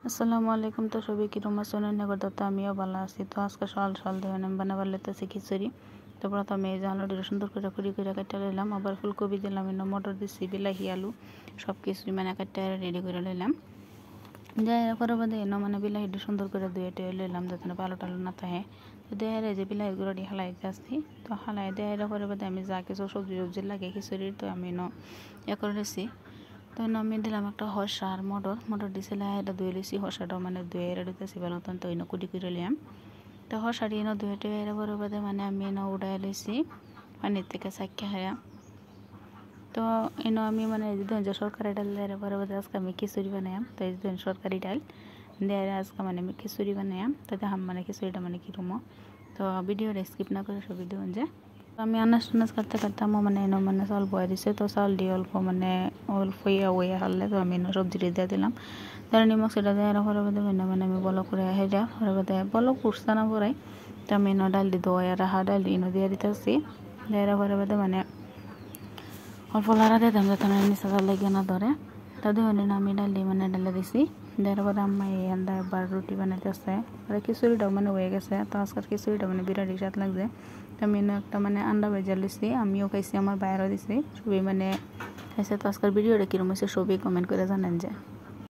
আসসালামু আলাইকুম। তো সবাই কিরম আছেন? করতে তো আমিও ভালো আছি। তো আজকে সকাল সকাল ধরেন আমি বানাবার লেতেছি খিচুড়ি। তো প্রথমে এই যে আলুটা সুন্দর করে কুড়ি করে কেটে নিলাম, আবার ফুলকপি দিলাম, মটর দিচ্ছি, বিলাহি আলু সব কিছুই মানে কেটে রেডি করে নিলাম। যাই করে বাদে মানে বিলাহিটা সুন্দর করে ধুয়ে টুয়ে লইলাম যাতে আলু টালু না থাকে। তো দেহারে যে বিলাহি গুঁড়োটি হালাইতে আসছি, তো হালাই দেহারা করে বাদে আমি যা কিছু সবজি সবজি লাগে খিচুড়ির তো আমি করে নিয়েছি। তো আমি দিলাম একটা হসা আর মটর দিয়েছিলাম, এটা ধুয়ে লিছি, হসাটাও মানে ধুয়ে এটা দিতেছি ভালো মতন, তো কুটি করে লিয়াম। তো হসাটি ধুয়ে টুয়ে এরা বড় বাদে মানে আমি উড়াই লইছি পানির থেকে চাক্কা হারা। তো আমি মানে যে সরকারি ডাল দেওয়ার পরে বাদে আজকে আমি খিচুড়ি বানাইম। তো এই সরকারি ডাল দেওয়ার আজকে মানে আমি খিচুড়ি বানাইম। তো দেখাম মানে খিচুড়িটা মানে কীরকম। তো ভিডিওটা স্কিপ না করে সব ভিডিও যে আমি আনাজ টানাজ কাটতে কাটতে আমার মানে চাউল বয়া দিছে। তো চাউল দিয়ে অল্প ওয়া হারলে তো আমি সবজিটি দিয়ে দিলাম। তারা নিমখ সেটা দেওয়ার পরে বাদে মানে আমি বলো করে হেঁটে পরে বাদে বলো করছে না পরাই। তো আমি ডাল দি দোয়া রাহা ডাল দিয়ে দিতেছি। দেওয়ার পরে বাদে মানে অল্প লাড়া দিতাম যাতে নিচে জাল লেগে না ধরে। তো দেখুন আমি মানে ডালে দিছি। দেওয়ার পরে আমি এবার রুটি বানাইতেছে, আর খিচুড়িটাও মানে হয়ে গেছে। তো আজকের খিচুড়িটা মানে বিরাট স্বাদ লাগছে। তো আমি একটা মানে আন্ডা ভেজা লিছি, আমিও খাইছি, আমার বাইরেও দিছি, সবই মানে খাইছে। তো আজকের ভিডিওটা কিরম হয়েছে সবই কমেন্ট করে জানেন যে।